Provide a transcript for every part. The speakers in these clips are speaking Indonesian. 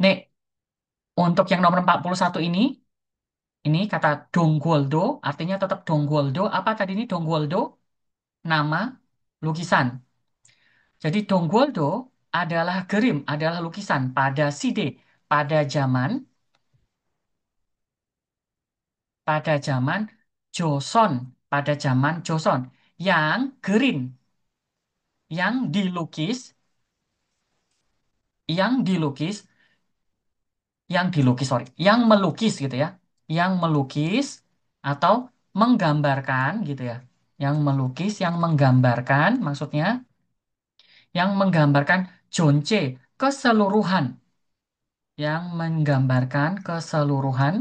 Nih, untuk yang nomor 41 ini kata Dongguoldo, artinya tetap Dongguoldo. Apa tadi ini Dongguoldo? Nama lukisan. Jadi Dongguoldo adalah gerim, adalah lukisan pada Side, pada zaman, pada zaman Joseon, pada zaman Joseon, yang gerim, yang dilukis, yang dilukis, sorry, yang melukis gitu ya, yang melukis atau menggambarkan gitu ya, yang melukis, yang menggambarkan, maksudnya yang menggambarkan Jonce keseluruhan, yang menggambarkan keseluruhan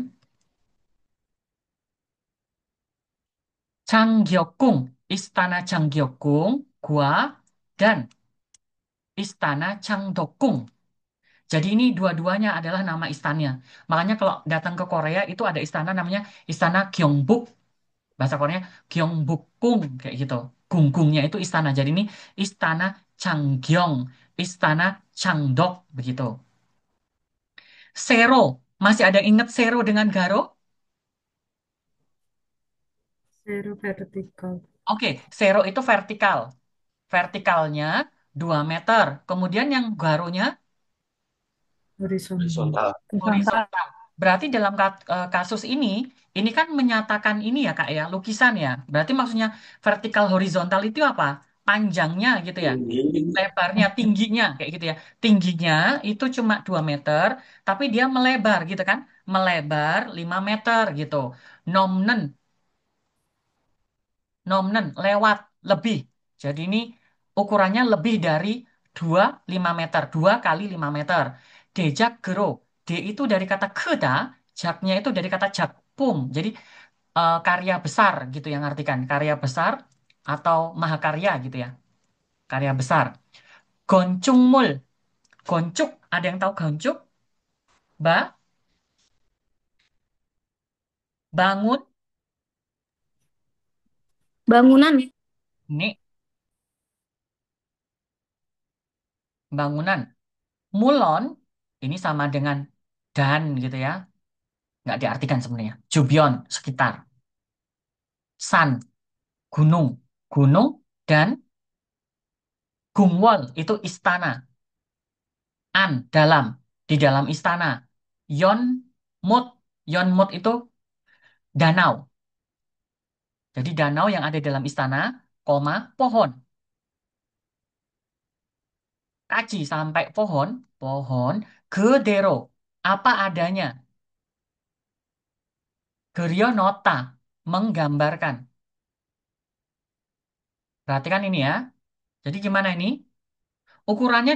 Changgyeokgung, Istana Changgyeokgung, Gua, dan Istana Changdeokgung. Jadi ini dua-duanya adalah nama istananya. Makanya kalau datang ke Korea itu ada istana namanya Istana Gyeongbok. Bahasa Koreanya Gyeongbokgung kayak gitu. Gunggungnya itu istana. Jadi ini Istana Changgyeong, Istana Changdok begitu. Sero, masih ada yang ingat Sero dengan Garo? Zero vertical. Oke, Sero itu vertikal. Vertikalnya 2 meter. Kemudian yang Garonya Horizontal. Horizontal. horizontal. Berarti dalam kasus ini kan menyatakan ini ya Kak ya, lukisan ya. Berarti maksudnya vertikal horizontal itu apa? Panjangnya gitu ya. Tinggi. Lebarnya, tingginya kayak gitu ya. Tingginya itu cuma 2 meter, tapi dia melebar gitu kan. Melebar 5 meter gitu. Nomnen, nomnen, lewat, lebih. Jadi ini ukurannya lebih dari 25 meter. 2 kali 5 meter. Dejak gero. D itu dari kata keda, jaknya itu dari kata jakpum. Jadi karya besar gitu yang artikan. Karya besar atau mahakarya gitu ya. Karya besar. Goncungmul. Goncuk. Ada yang tahu goncuk? Bangun. Bangunan. Nih, bangunan. Mulon. Ini sama dengan dan gitu ya. Nggak diartikan sebenarnya. Jubyon, sekitar. San, gunung. Gunung dan Gungwon, itu istana. An, dalam. Di dalam istana. Yon, mut. Yon, mut itu danau. Jadi danau yang ada di dalam istana, koma, pohon. Kaji sampai pohon. Pohon. Gedero. Apa adanya. Geryo nota. Menggambarkan. Perhatikan ini ya. Jadi gimana ini? Ukurannya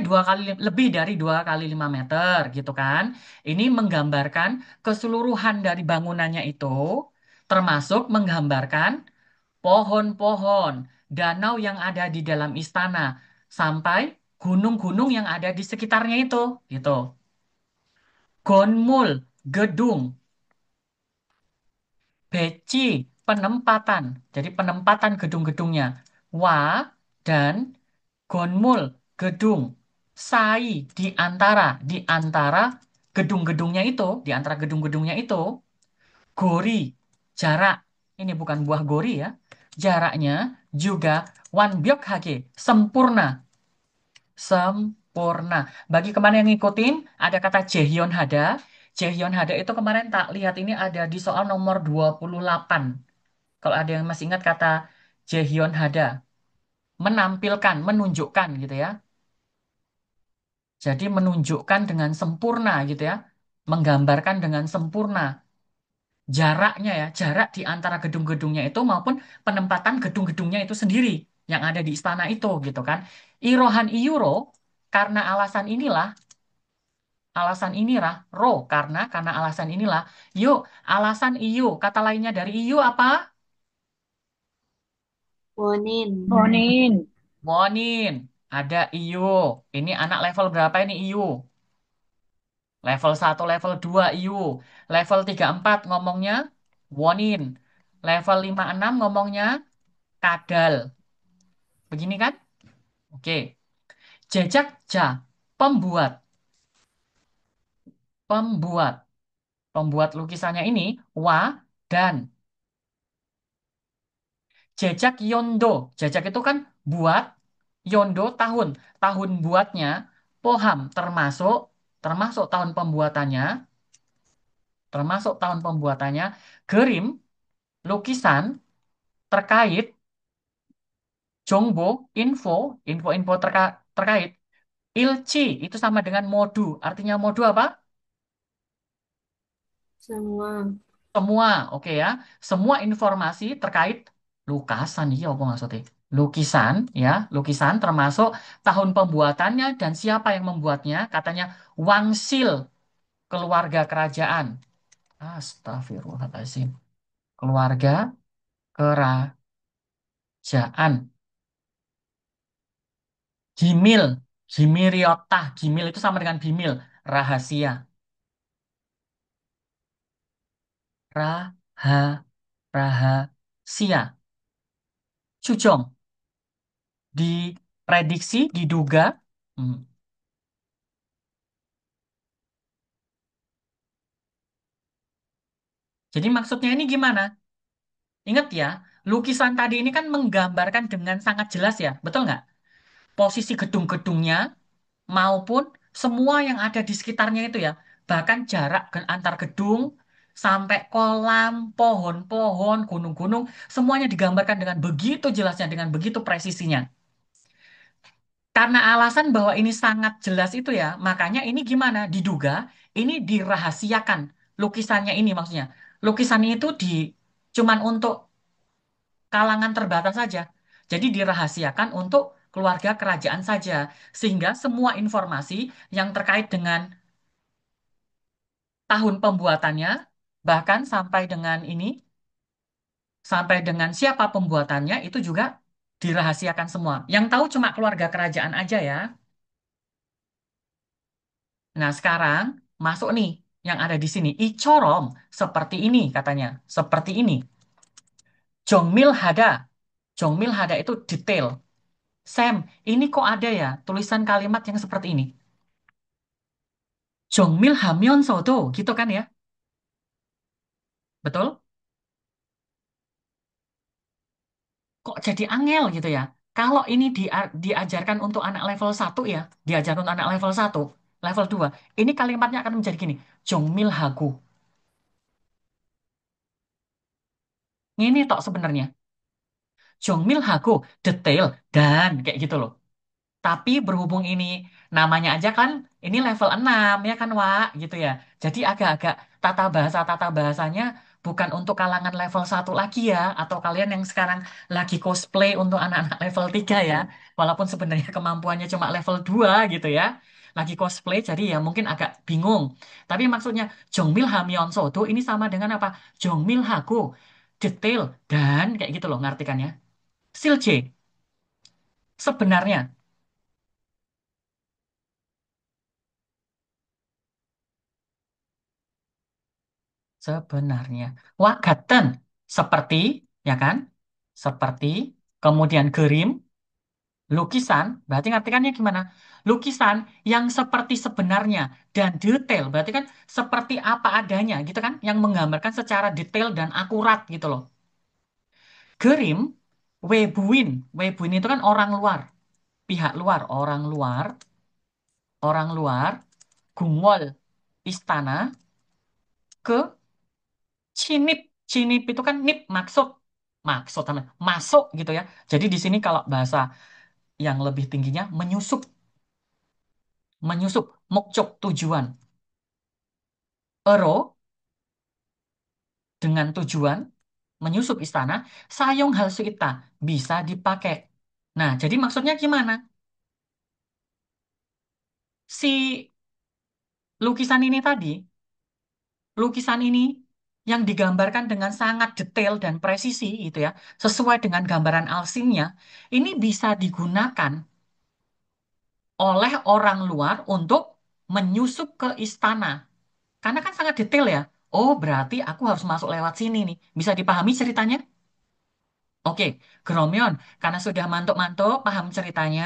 lebih dari 2 kali 5 meter gitu kan. Ini menggambarkan keseluruhan dari bangunannya itu, termasuk menggambarkan pohon-pohon, danau yang ada di dalam istana, sampai gunung-gunung yang ada di sekitarnya itu, gitu. Gonmul, gedung, beci, penempatan. Jadi penempatan gedung-gedungnya. Wa dan Gonmul, gedung. Sai, di antara gedung-gedungnya itu, di antara gedung-gedungnya itu, gori, jarak. Ini bukan buah gori ya. Jaraknya juga wanbyeokhage, sempurna. Sempurna. Bagi kemarin yang ngikutin, ada kata Jaehyun Hada. Jaehyun Hada itu kemarin tak lihat ini ada di soal nomor 28. Kalau ada yang masih ingat kata Jaehyun Hada. Menampilkan, menunjukkan gitu ya. Jadi menunjukkan dengan sempurna gitu ya. Menggambarkan dengan sempurna. Jaraknya ya, jarak di antara gedung-gedungnya itu maupun penempatan gedung-gedungnya itu sendiri yang ada di istana itu gitu kan. Irohan Iyuro karena alasan inilah karena alasan inilah yuk alasan iyu kata lainnya dari iyu apa? Wonin. Monin. Monin. Ada iyu. Ini anak level berapa ini iyu? Level 1, level 2 iyu. Level 34 ngomongnya wonin. Level 56 ngomongnya kadal. Begini kan? Oke. Jejak ja, pembuat. Pembuat. Pembuat lukisannya ini Wa dan Jejak Yondo. Jejak itu kan buat, Yondo tahun. Tahun buatnya Poham termasuk termasuk tahun pembuatannya, termasuk tahun pembuatannya, Gerim lukisan terkait, Jongbo info, info-info terkait, Ilci itu sama dengan modu. Artinya modu apa? Semua. Semua, oke ya. Semua informasi terkait lukisan, iya apa maksudnya? Lukisan, ya, lukisan termasuk tahun pembuatannya dan siapa yang membuatnya. Katanya Wangsil, keluarga kerajaan. Astagfirullahaladzim. Keluarga kerajaan. Gimil, Gimiriotah. Gimil itu sama dengan Bimil. Rahasia. Raha, rahasia. Cujong. Diprediksi, diduga. Hmm. Jadi maksudnya ini gimana? Ingat ya, lukisan tadi ini kan menggambarkan dengan sangat jelas ya, betul nggak? Posisi gedung-gedungnya maupun semua yang ada di sekitarnya itu ya. Bahkan jarak antar gedung sampai kolam, pohon-pohon, gunung-gunung, semuanya digambarkan dengan begitu jelasnya, dengan begitu presisinya. Karena alasan bahwa ini sangat jelas itu ya, makanya ini gimana? Diduga ini dirahasiakan. Lukisannya ini maksudnya. Lukisan itu cuman untuk kalangan terbatas saja. Jadi dirahasiakan untuk keluarga kerajaan saja. Sehingga semua informasi yang terkait dengan tahun pembuatannya, bahkan sampai dengan siapa pembuatannya, itu juga dirahasiakan semua. Yang tahu cuma keluarga kerajaan aja ya. Nah, sekarang masuk nih yang ada di sini. Icorom seperti ini katanya. Seperti ini. Jongmil Hada. Jongmil Hada itu detail. Sam, ini kok ada ya tulisan kalimat yang seperti ini? Jongmil Hamyon Soto, gitu kan ya? Betul? Kok jadi angel gitu ya? Kalau ini diajarkan untuk anak level 1 ya, diajarkan untuk anak level 1, level 2, ini kalimatnya akan menjadi gini. Jongmil Hagu. Ini tok sebenarnya. Jongmil Hagu, detail, dan kayak gitu loh. Tapi berhubung ini namanya aja kan ini level 6 ya kan Wak gitu ya. Jadi agak-agak tata bahasanya bukan untuk kalangan level 1 lagi ya, atau kalian yang sekarang lagi cosplay untuk anak-anak level 3 ya. Walaupun sebenarnya kemampuannya cuma level 2 gitu ya. Lagi cosplay jadi ya mungkin agak bingung. Tapi maksudnya Jongmil Hamyeon Sodo ini sama dengan apa? Jongmil Hago detail dan kayak gitu loh ngartikannya. Silje sebenarnya. Sebenarnya. Wagaten. Seperti, ya kan? Seperti. Kemudian gerim. Lukisan. Berarti ngartikannya gimana? Lukisan yang seperti sebenarnya. Dan detail. Berarti kan seperti apa adanya gitu kan? Yang menggambarkan secara detail dan akurat gitu loh. Gerim. Webuin. Webuin itu kan orang luar. Pihak luar. Orang luar. Orang luar. Gungwol. Istana. Ke Cinip, cinip itu kan nip maksud, maksud sama masuk gitu ya. Jadi di sini kalau bahasa yang lebih tingginya menyusup, menyusup, mokcok tujuan. Ero dengan tujuan menyusup istana, sayong hal suita bisa dipakai. Nah, jadi maksudnya gimana? Si lukisan ini tadi, lukisan ini yang digambarkan dengan sangat detail dan presisi gitu ya, sesuai dengan gambaran alsinnya, ini bisa digunakan oleh orang luar untuk menyusup ke istana. Karena kan sangat detail ya. Oh, berarti aku harus masuk lewat sini nih. Bisa dipahami ceritanya? Oke, Gromyon, karena sudah mantuk-mantuk, paham ceritanya,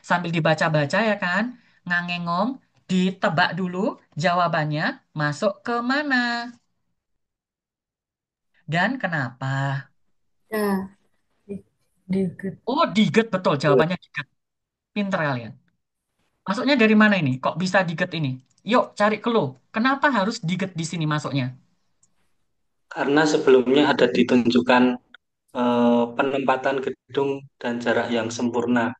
sambil dibaca-baca ya kan, ngangengong. Ditebak dulu jawabannya masuk ke mana dan kenapa. Ya, dikit. Oh, diget betul jawabannya diget. Pinter kalian. Masuknya dari mana ini? Kok bisa diget ini? Yuk, cari clue. Kenapa harus diget di sini masuknya? Karena sebelumnya ada ditunjukkan penempatan gedung dan jarak yang sempurna.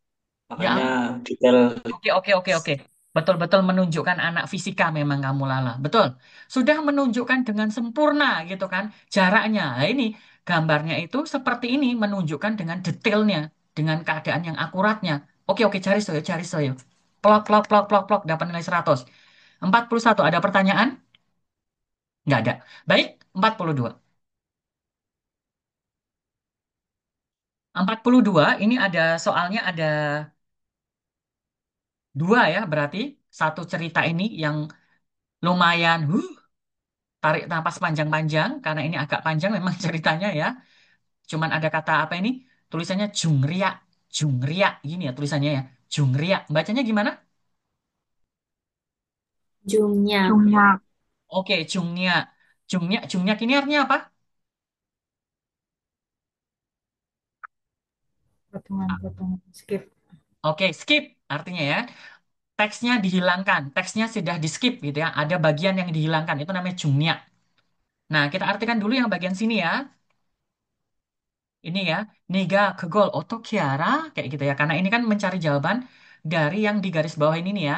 Makanya Ya, detail. oke, oke, oke, oke. Betul-betul menunjukkan anak fisika memang kamu Lala. Betul. Sudah menunjukkan dengan sempurna gitu kan jaraknya. Nah, ini gambarnya itu seperti ini menunjukkan dengan detailnya, dengan keadaan yang akuratnya. Oke, oke, cari saya, cari saya. Plok, plok, plok, plok, plok, dapat nilai 100. 41. Ada pertanyaan? Nggak ada. Baik, 42. 42 ini ada soalnya ada dua ya berarti. Satu cerita ini yang lumayan tarik napas panjang-panjang karena ini agak panjang memang ceritanya ya. Cuman ada kata apa ini? Tulisannya jungria. Jungria gini ya tulisannya ya. Jungria. Bacanya gimana? Jumnya. Cuma Oke, jungnya. Jungnya, jungnya ini artinya apa? Potongan-potongan. Skip. Oke, skip artinya ya. Teksnya dihilangkan. Teksnya sudah di skip gitu ya. Ada bagian yang dihilangkan. Itu namanya jungnya. Nah, kita artikan dulu yang bagian sini ya. Ini ya, nega kegol otokiara kayak gitu ya. Karena ini kan mencari jawaban dari yang di garis bawah ini nih ya.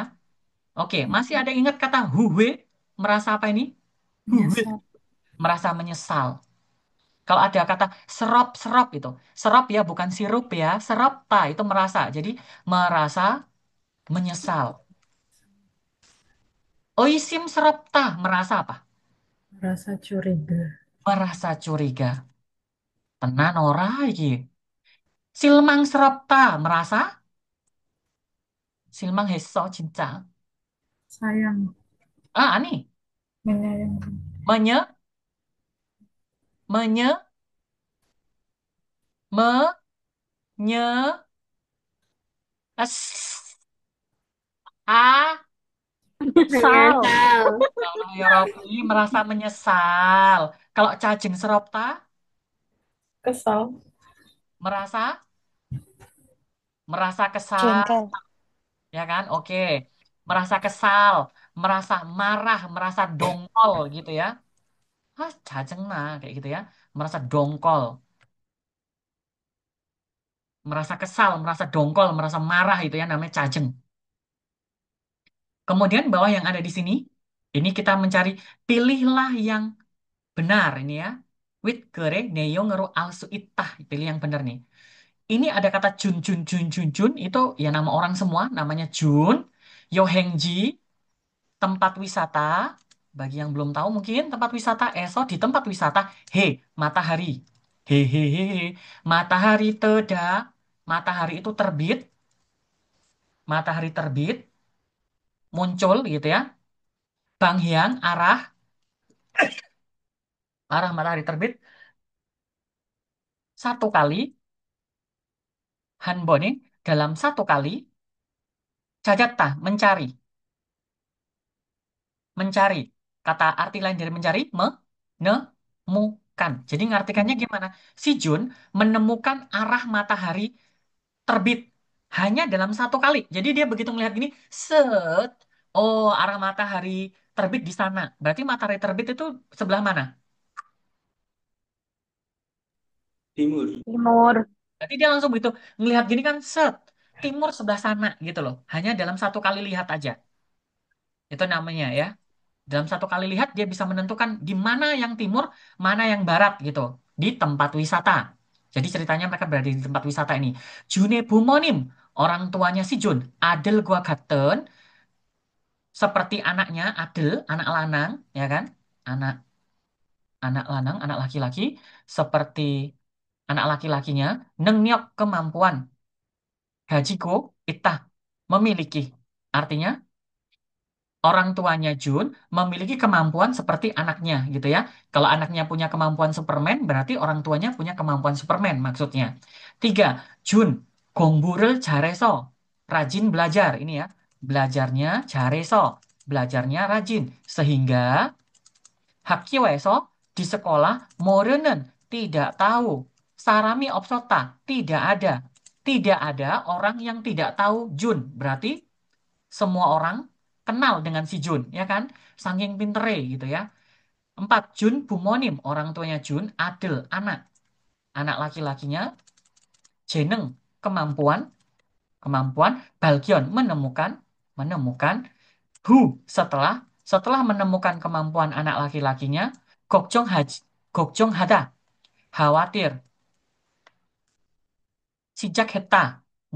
Oke, masih ada ingat kata huwe? Merasa apa ini? Huwe. Nyesal. Merasa menyesal. Kalau ada kata serop-serop itu. Serop ya, bukan sirup ya. Serop ta itu merasa. Jadi merasa menyesal. Oisim serop ta merasa apa? Rasa curiga. Merasa curiga. Tenan ora iki. Silmang serop ta merasa? Silmang heso cinta. Sayang. Ah, ani. Menyayangkan. Menye, menye, menye, es, a, menyesal. Menyesal. ya Robi merasa menyesal. Kalau cacing seropta Kesal. merasa merasa kesal, Jengkel. ya kan? Oke. Merasa kesal, merasa marah, merasa dongkol gitu ya. Ah, cacing nah kayak gitu ya. Merasa dongkol, merasa kesal, merasa dongkol, merasa marah itu ya namanya cacing. Kemudian bawah yang ada di sini, ini kita mencari pilihlah yang benar ini ya. Wit kere neyo ngeru alsu itah. Pilih yang benar nih. Ini ada kata Jun Jun Jun Jun Jun itu ya nama orang semua namanya Jun. Yohengji tempat wisata. Bagi yang belum tahu mungkin tempat wisata Eso di tempat wisata he matahari. Hehehe. Matahari teda. Matahari itu terbit. Matahari terbit muncul gitu ya. Banghyang arah matahari terbit satu kali hanbone dalam satu kali jajatta mencari mencari. Kata arti lain dari mencari, menemukan. Jadi ngartikannya gimana? Si Jun menemukan arah matahari terbit hanya dalam satu kali. Jadi dia begitu melihat gini, set, oh arah matahari terbit di sana. Berarti matahari terbit itu sebelah mana? Timur. Timur. Berarti dia langsung begitu ngelihat gini kan, set, timur sebelah sana gitu loh. Hanya dalam satu kali lihat aja. Itu namanya ya. Dalam satu kali lihat dia bisa menentukan di mana yang timur, mana yang barat gitu di tempat wisata. Jadi ceritanya mereka berada di tempat wisata ini. June Bumonim, orang tuanya si Jun, Adel gua gaten, seperti anaknya Adel, anak lanang, ya kan? Anak anak lanang, anak laki-laki, seperti anak laki-lakinya, nengnyok kemampuan, gajiku, itah, memiliki. Artinya orang tuanya Jun memiliki kemampuan seperti anaknya gitu ya. Kalau anaknya punya kemampuan Superman, berarti orang tuanya punya kemampuan Superman maksudnya. Tiga, Jun, gongburel jareso, rajin belajar ini ya. belajarnya jareso, belajarnya rajin. Sehingga 학교에서 di sekolah 모르는 tidak tahu. Sarami opsota tidak ada. Tidak ada orang yang tidak tahu Jun. Berarti semua orang kenal dengan si Jun, ya kan? Saking pintere gitu ya. Empat, Jun bumonim, orang tuanya Jun, adil, anak. Anak laki-lakinya, jeneng, kemampuan, kemampuan, balgion, menemukan, menemukan, hu, setelah menemukan kemampuan anak laki-lakinya, gokjong haj, gokjong hada, khawatir, sijak heta,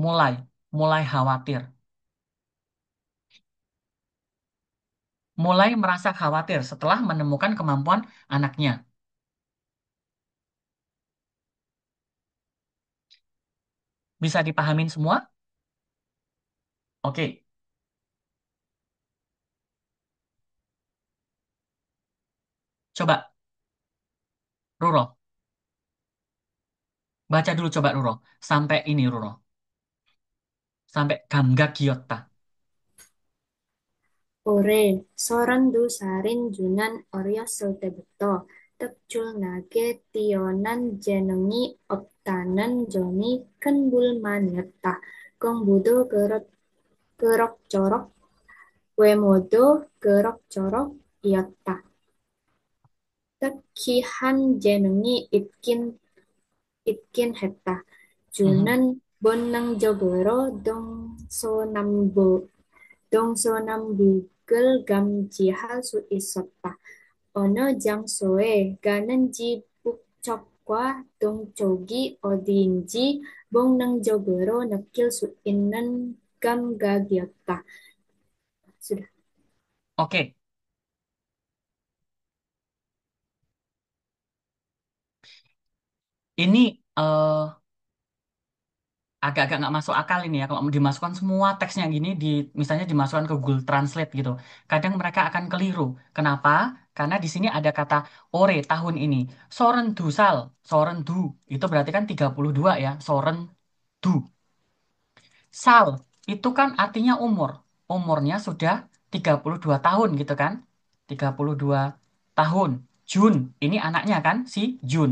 mulai, mulai khawatir, mulai merasa khawatir setelah menemukan kemampuan anaknya. Bisa dipahamin semua? Oke, coba Ruro, baca dulu coba Ruro, sampai ini Ruro, sampai gamga giyotta. 올해 32살인 유난 어렸을 때부터 특출나게 뛰어난 재능이 없다는 점이 큰 불만이었다. 공부도 그럭저럭, 외모도 그럭저럭이었다. 특히 한 재능이 있긴 했다. Mhm. 주는 본능적으로 동서남북을 감지할 수 있었다. 어느 장소에 가는지 북쪽과 동쪽이 어디인지 본능적으로 느낄 수 있는 감각이었다. 수dah. Oke, ini agak-agak nggak masuk akal ini ya kalau dimasukkan semua teksnya gini di misalnya dimasukkan ke Google Translate gitu. Kadang mereka akan keliru. Kenapa? Karena di sini ada kata ore tahun ini. Soren dusal, soren du itu berarti kan 32 ya, soren du. Sal itu kan artinya umur. Umurnya sudah 32 tahun gitu kan? 32 tahun. Jun, ini anaknya kan si Jun.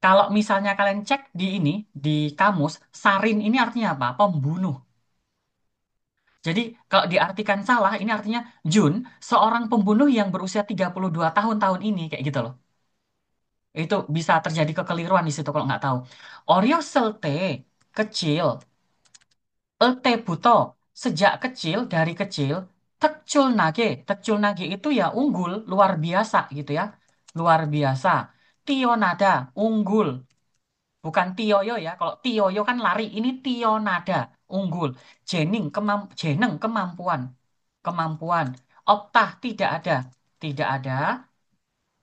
Kalau misalnya kalian cek di ini, di kamus, sarin ini artinya apa? Pembunuh. Jadi kalau diartikan salah, ini artinya Jun, seorang pembunuh yang berusia 32 tahun tahun ini, kayak gitu loh. Itu bisa terjadi kekeliruan di situ kalau nggak tahu. Oreo selte, kecil. Elte buto, sejak kecil, dari kecil. Tekcul nage itu ya unggul, luar biasa gitu ya. Luar biasa. Tionada, unggul. Bukan Tioyo ya. Kalau Tioyo kan lari. Ini Tionada. Unggul. Jeneng kemampuan. Kemampuan. Optah tidak ada. Tidak ada.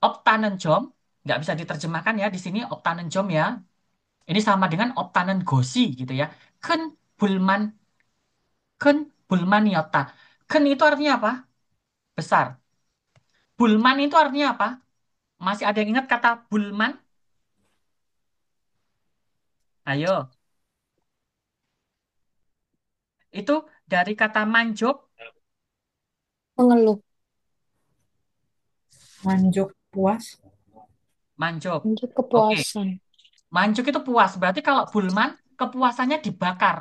Optanenjom. Nggak bisa diterjemahkan ya di sini optanenjom ya. Ini sama dengan optanen gosi gitu ya. Ken bulman. Ken bulmaniota. Ken itu artinya apa? Besar. Bulman itu artinya apa? Masih ada yang ingat kata bulman? Ayo. Itu dari kata manjok. Mengeluh, Manjuk puas. Manjok. untuk Oke. kepuasan. Manjuk itu puas. Berarti kalau Bulman, kepuasannya dibakar.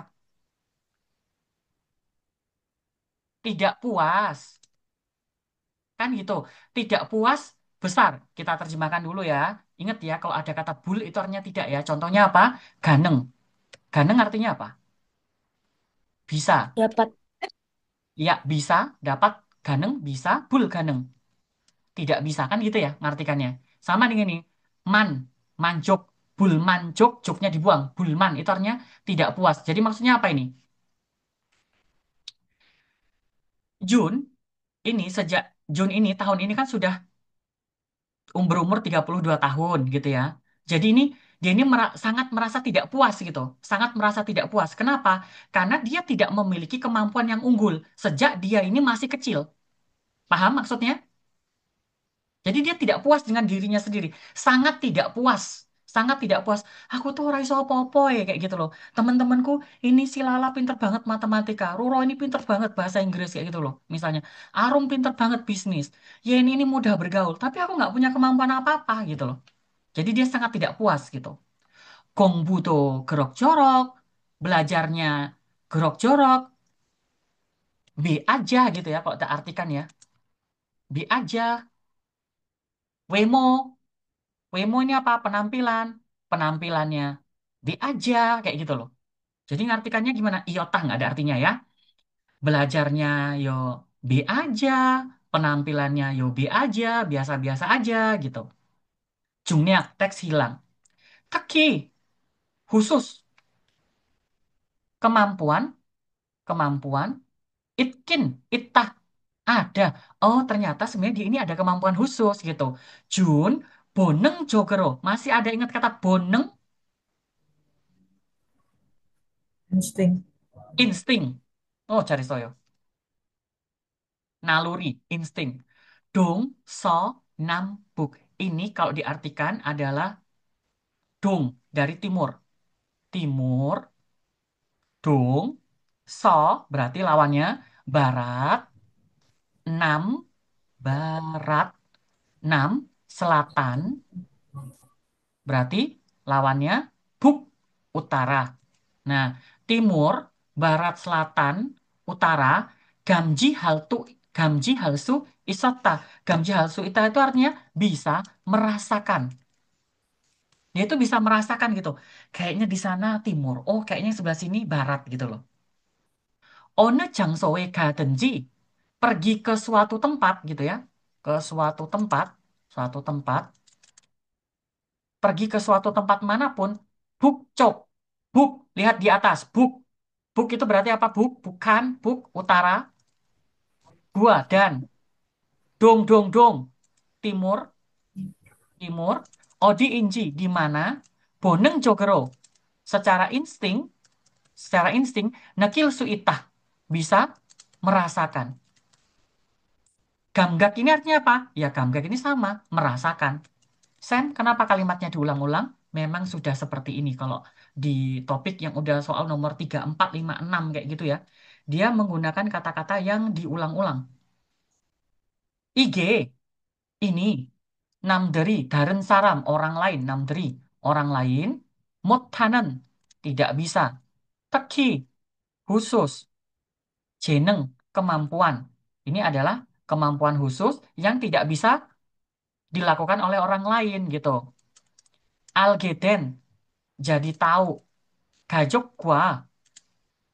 Tidak puas. Kan gitu. Tidak puas, besar. Kita terjemahkan dulu ya. Ingat ya, kalau ada kata bul itu artinya tidak ya. Contohnya apa? Ganeng. Ganeng artinya apa? Bisa. Dapat Ya, bisa. Dapat. Ganeng, bisa. Bul ganeng. Tidak bisa. Kan gitu ya ngartikannya. Sama dengan ini. Man. Manjuk. Bul manjuk. Joknya dibuang. Bulman. Itu artinya tidak puas. Jadi maksudnya apa ini? Jun ini sejak Jun ini tahun ini kan sudah berumur 32 tahun gitu ya. Jadi ini dia ini sangat merasa tidak puas gitu. Sangat merasa tidak puas. Kenapa? Karena dia tidak memiliki kemampuan yang unggul sejak dia ini masih kecil. Paham maksudnya? Jadi dia tidak puas dengan dirinya sendiri. Sangat tidak puas. sangat tidak puas. Aku tuh ora iso apa-apa ya kayak gitu loh. Teman-temanku ini si Lala pinter banget matematika, Roro ini pinter banget bahasa Inggris kayak gitu loh. Misalnya, Arum pinter banget bisnis, Yeni ini mudah bergaul, tapi aku nggak punya kemampuan apa-apa gitu loh. Jadi dia sangat tidak puas gitu. Gongbu tuh gerok jorok, belajarnya gerok jorok, B aja gitu ya kalau kita artikan ya. B aja, Wemo. Wemo ini apa? Penampilan. Penampilannya B aja kayak gitu loh. Jadi ngartikannya gimana? Iotah nggak ada artinya ya. Belajarnya yo B aja, penampilannya yo B aja, biasa-biasa aja gitu. Jungnya teks hilang. Taki, khusus kemampuan, kemampuan, itkin, itah ada. Oh, ternyata sebenarnya dia ini ada kemampuan khusus gitu. Jun, boneng jogero. Masih ada ingat kata boneng? Insting. Insting. Oh, cari soyo. Naluri, insting. Dong, so, nam, buk. Ini kalau diartikan adalah dong dari timur. Timur, dong, so berarti lawannya barat, nam, barat, nam, selatan, berarti lawannya buk, utara. Nah, timur, barat, selatan, utara, gamji haltu, gamji halsu isota. Gamji halsu ita itu artinya bisa merasakan. Dia itu bisa merasakan gitu. Kayaknya di sana timur. Oh, kayaknya sebelah sini barat gitu loh. One jangsowe gadenji. Pergi ke suatu tempat gitu ya. Ke suatu tempat, pergi ke suatu tempat manapun, buk cok. Buk, lihat di atas, buk. Buk itu berarti apa? Buk, bukan, buk, utara, gua, dan, dong, dong, dong, timur, timur, odi inji, di mana, boneng jogero, secara insting, nakil suitah, bisa merasakan. Gamgak ini artinya apa? Ya gamgak ini sama, merasakan. Sen, kenapa kalimatnya diulang-ulang? Memang sudah seperti ini kalau di topik yang udah soal nomor 3, 4, 5, 6 kayak gitu ya. Dia menggunakan kata-kata yang diulang-ulang. IG, ini, namderi, daren saram, orang lain, namderi, orang lain, motanen, tidak bisa. Teki, khusus, jeneng, kemampuan. Ini adalah kemampuan khusus yang tidak bisa dilakukan oleh orang lain gitu. Algeden, jadi tahu. Gajuk gua,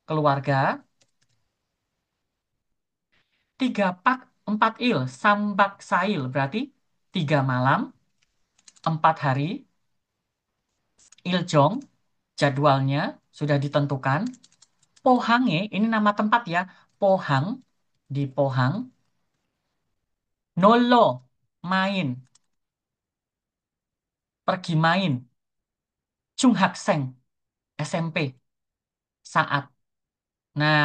keluarga. Tiga pak, empat il. Sambak sail, berarti 3 malam, 4 hari. Iljong, jadwalnya sudah ditentukan. Pohange, ini nama tempat ya. Pohang, di Pohang. Nolo, main, pergi main. Chung Hakseng, SMP, saat. Nah,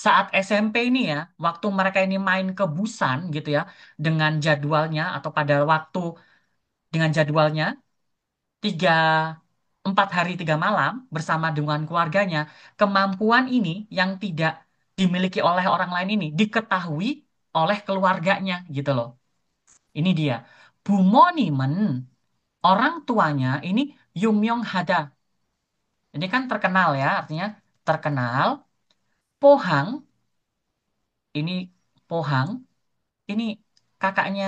saat SMP ini ya, waktu mereka ini main ke Busan gitu ya, dengan jadwalnya atau pada waktu dengan jadwalnya 3 4 hari 3 malam bersama dengan keluarganya, kemampuan ini yang tidak dimiliki oleh orang lain ini diketahui oleh keluarganya gitu loh. Ini dia. Bumonimen, orang tuanya ini Yumyong Hada. Ini kan terkenal ya, artinya terkenal. Pohang, ini Pohang, ini kakaknya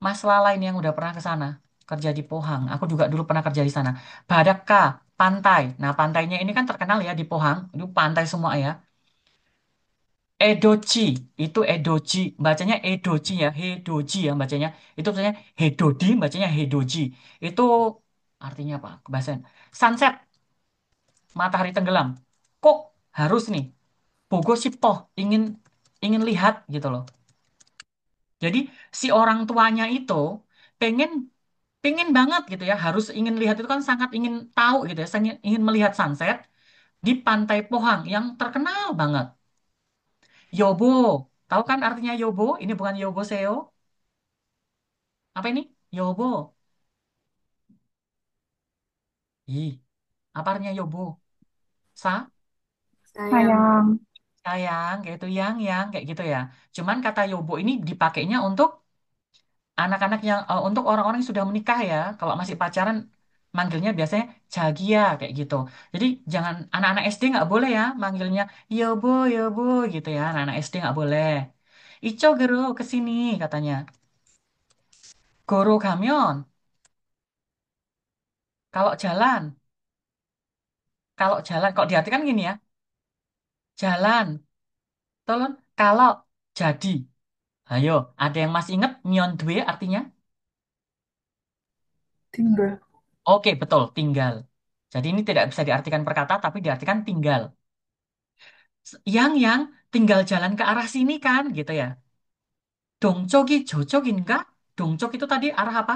Mas Lala ini yang udah pernah ke sana kerja di Pohang. Aku juga dulu pernah kerja di sana. Badakka, pantai. Nah, pantainya ini kan terkenal ya di Pohang. Itu pantai semua ya. Edoji, itu Edoji. Bacanya Edoji ya, Hedoji ya bacanya. Itu bacanya Hedodi, bacanya Hedoji. Itu artinya apa? Kebahasan. Sunset, matahari tenggelam. Kok harus nih? Bogo Sipoh, ingin ingin lihat gitu loh. Jadi si orang tuanya itu pengen pengen banget gitu ya, harus ingin lihat itu kan sangat ingin tahu gitu ya, sangat ingin melihat sunset di Pantai Pohang yang terkenal banget. Yobo, tahu kan artinya Yobo? Ini bukan Yobo Seo. Apa ini? Yobo. Ih, apa artinya yobo? Sa, sayang. sayang, sayang, kayak itu yang, kayak gitu ya. Cuman kata yobo ini dipakainya untuk anak-anak yang, untuk orang-orang yang sudah menikah ya. Kalau masih pacaran, manggilnya biasanya jagia, kayak gitu. Jadi jangan anak-anak SD nggak boleh ya, manggilnya yobo, yobo, gitu ya. Anak-anak SD nggak boleh. Ico gero kesini katanya. Goro Gamyeon. Kalau jalan, kalau diartikan gini ya, jalan, tolong, kalau jadi. Ayo, ada yang masih ingat Myeon Dwe artinya? tinggal, Oke, betul, tinggal. Jadi ini tidak bisa diartikan perkata, tapi diartikan tinggal. Yang tinggal jalan ke arah sini kan, gitu ya. Dongcoki jocokin enggak? Dongcok itu tadi arah apa?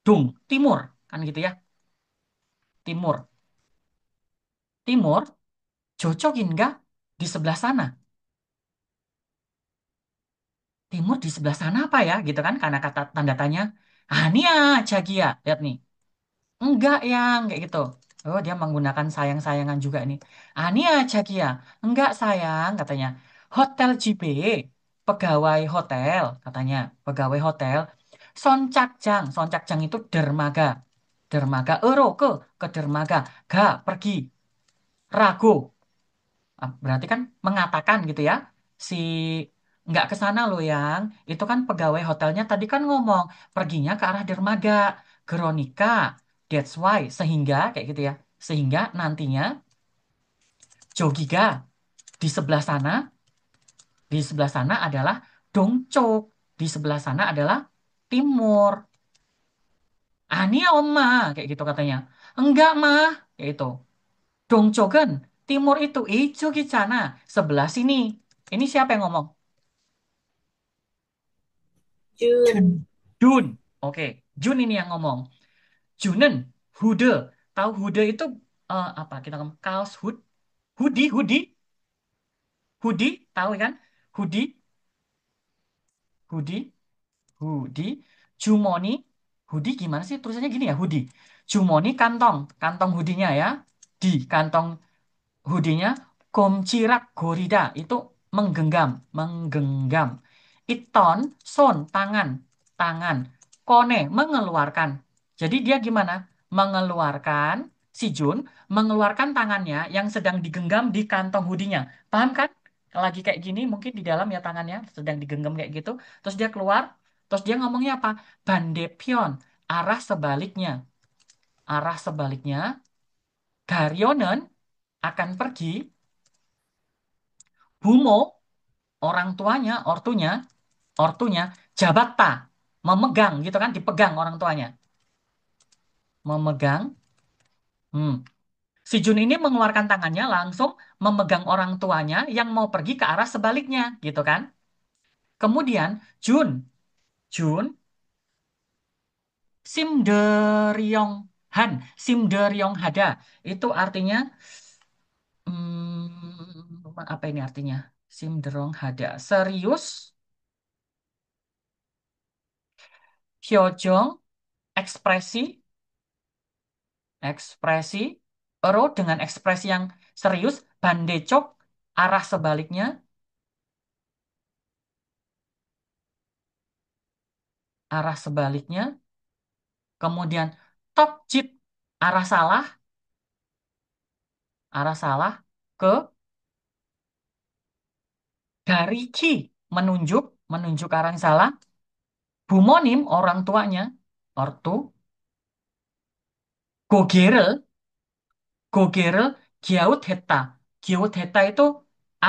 Dong, timur, kan gitu ya. Timur, timur, jocokin enggak? Di sebelah sana. Timur di sebelah sana apa ya, gitu kan? Karena kata tanda tanya. Ah, ini ya, Jagia. Lihat nih. Enggak yang kayak gitu. Oh, dia menggunakan sayang-sayangan juga nih. Ania Jagia. Enggak sayang katanya. Hotel JB, pegawai hotel katanya. Pegawai hotel. Soncakjang. Soncakjang itu dermaga. Dermaga Euro ke dermaga. Ga pergi. Rago. Ah, berarti kan mengatakan gitu ya. Si nggak ke sana loh yang. Itu kan pegawai hotelnya tadi kan ngomong perginya ke arah dermaga. Veronica. That's why. Sehingga kayak gitu ya. Sehingga nantinya Jogiga di sebelah sana adalah Dongcok. Di sebelah sana adalah timur. Ania Oma kayak gitu katanya. Enggak mah kayak itu. Dongcoken timur itu Jogi sana sebelah sini. Ini siapa yang ngomong? Jun. Jun, Jun. Oke, Jun ini yang ngomong. Junen, Hude. Tahu Hude itu apa? Kita ngomong kaos hoodie, tahu kan? Hoodie, hoodie, hoodie. Jumoni, hoodie gimana sih tulisannya gini ya? Hoodie. Jumoni kantong, kantong hoodie-nya ya. Di kantong hoodie-nya Komcirak Gorida itu menggenggam, menggenggam. Iton, son, tangan, tangan. Kone, mengeluarkan. Jadi dia gimana? Mengeluarkan, si Jun mengeluarkan tangannya yang sedang digenggam di kantong hoodie-nya. Paham kan? Lagi kayak gini mungkin di dalam ya tangannya sedang digenggam kayak gitu. Terus dia keluar, terus dia ngomongnya apa? Bandepion, arah sebaliknya. Arah sebaliknya, Garyonen akan pergi. Bumo, orang tuanya, ortunya, Jabata, memegang gitu kan, dipegang orang tuanya. Memegang. Hmm. Si Jun ini mengeluarkan tangannya langsung memegang orang tuanya yang mau pergi ke arah sebaliknya, gitu kan. Kemudian Jun, Simderyong Hada. Itu artinya, apa ini artinya? Simderyong Hada. Serius, Hyojong, ekspresi, ekspresi, ero dengan ekspresi yang serius, bandecok, arah sebaliknya, arah sebaliknya, kemudian tokjit, arah salah, arah salah, ke gariki, menunjuk, menunjuk arah yang salah, bumonim, orang tuanya, ortu, gogere, gogere, giaut heta. Giaut heta itu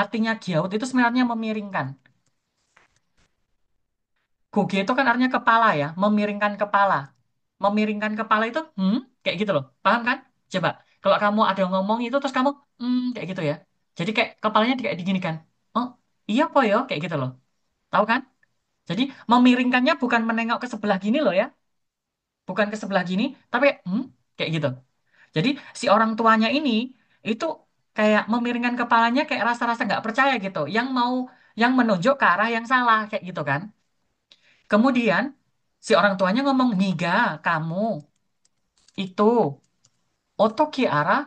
artinya giaut itu sebenarnya memiringkan. Goge itu kan artinya kepala ya, memiringkan kepala. Memiringkan kepala itu, kayak gitu loh. Paham kan? Coba, kalau kamu ada yang ngomong itu terus kamu, kayak gitu ya. Jadi kayak kepalanya kayak diginikan. Oh, iya po yo, kayak gitu loh. Tahu kan? Jadi memiringkannya bukan menengok ke sebelah gini loh ya, bukan ke sebelah gini, tapi kayak gitu. Jadi si orang tuanya ini itu kayak memiringkan kepalanya kayak rasa-rasa nggak percaya gitu, yang menunjuk ke arah yang salah kayak gitu kan. Kemudian si orang tuanya ngomong, Niga, kamu itu Otoki arah,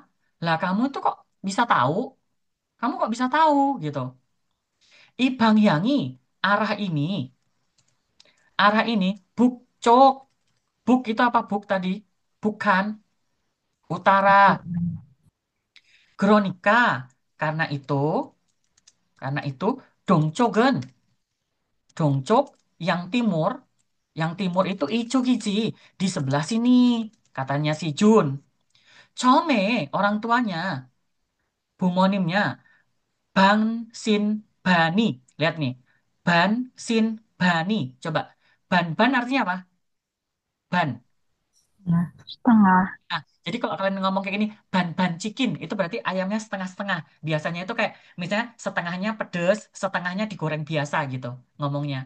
lah kamu tuh kok bisa tahu? Kamu kok bisa tahu gitu? Ibang Yangi, arah ini, arah ini, bukcok. Buk itu apa buk tadi? Bukan, utara. Kronika, karena itu, karena itu, Dongchogen. Dongchok yang timur itu Ichugiji, di sebelah sini, katanya si Jun. Chome, orang tuanya, bumonimnya, Bang Sin Bani. Lihat nih, Ban Sin Bani. Coba, ban artinya apa? Ban. Nah, Setengah. Nah, jadi kalau kalian ngomong kayak gini, ban chicken, itu berarti ayamnya setengah-setengah. Biasanya itu kayak, misalnya setengahnya pedes, setengahnya digoreng biasa gitu ngomongnya.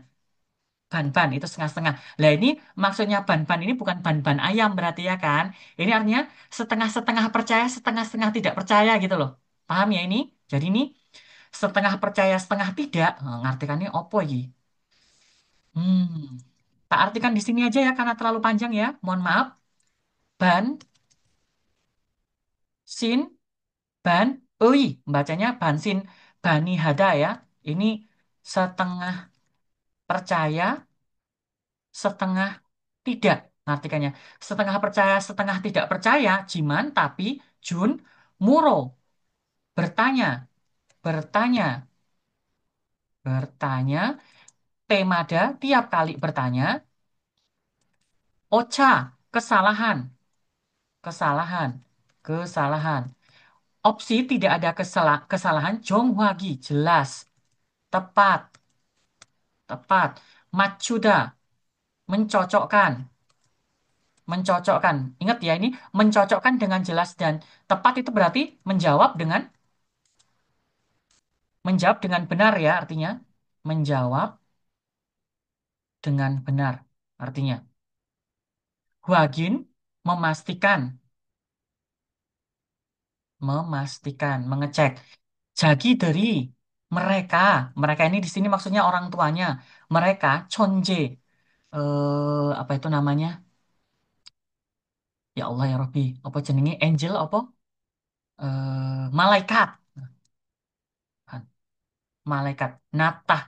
Ban-ban itu setengah-setengah. Lah ini maksudnya ban-ban ini bukan ban-ban ayam berarti ya kan? Ini artinya setengah-setengah percaya, setengah-setengah tidak percaya gitu loh. Paham ya ini? Jadi ini setengah percaya, setengah tidak. Nah, ngartikannya opo iki? Hmm. Tak artikan di sini aja ya karena terlalu panjang ya. Mohon maaf. Ban, sin, ban, ui. Bacanya bansin, bani hada ya. Ini setengah percaya, setengah tidak. Artikannya setengah percaya, setengah tidak percaya. Jiman, tapi Jun, Muro. Bertanya, bertanya, bertanya. Temada tiap kali bertanya. Ocha, kesalahan, kesalahan, kesalahan. Opsi tidak ada kesalahan. Jongwagi, jelas, tepat, tepat. Machuda, mencocokkan, mencocokkan. Ingat ya ini mencocokkan dengan jelas dan tepat itu berarti menjawab dengan benar ya artinya. Menjawab dengan benar artinya. Huagin, memastikan, memastikan, mengecek. Jagi dari mereka, mereka ini di sini maksudnya orang tuanya. Mereka chonje, apa itu namanya? Ya Allah ya Rabbi, apa jenenge angel apa? Malaikat. Malaikat natah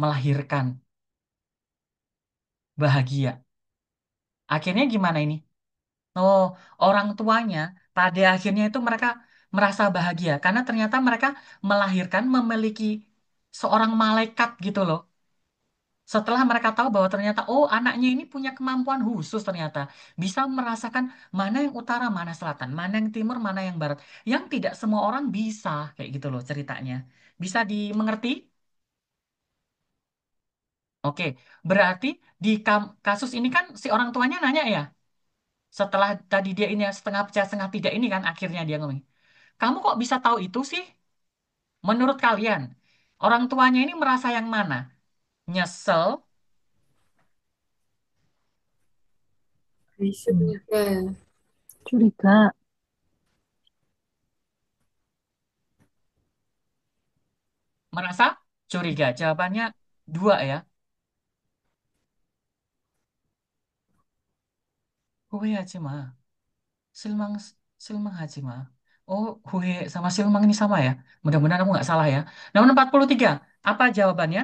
melahirkan bahagia. Akhirnya gimana ini? Oh, orang tuanya pada akhirnya itu mereka merasa bahagia karena ternyata mereka melahirkan memiliki seorang malaikat gitu loh. Setelah mereka tahu bahwa ternyata oh anaknya ini punya kemampuan khusus ternyata bisa merasakan mana yang utara, mana selatan, mana yang timur, mana yang barat. Yang tidak semua orang bisa kayak gitu loh ceritanya. Bisa dimengerti? Oke, berarti di kasus ini kan si orang tuanya nanya ya. Setelah tadi dia ini setengah percaya setengah tidak ini kan akhirnya dia ngomong. Kamu kok bisa tahu itu sih? Menurut kalian, orang tuanya ini merasa yang mana? Nyesel, reason. Ya. Curiga. merasa curiga. Jawabannya dua ya. Huhe Hachima. Silmang, Silmang Hachima. Oh, Huhe sama Silmang ini sama ya? Mudah-mudahan aku nggak salah ya. Nomor 43. Apa jawabannya?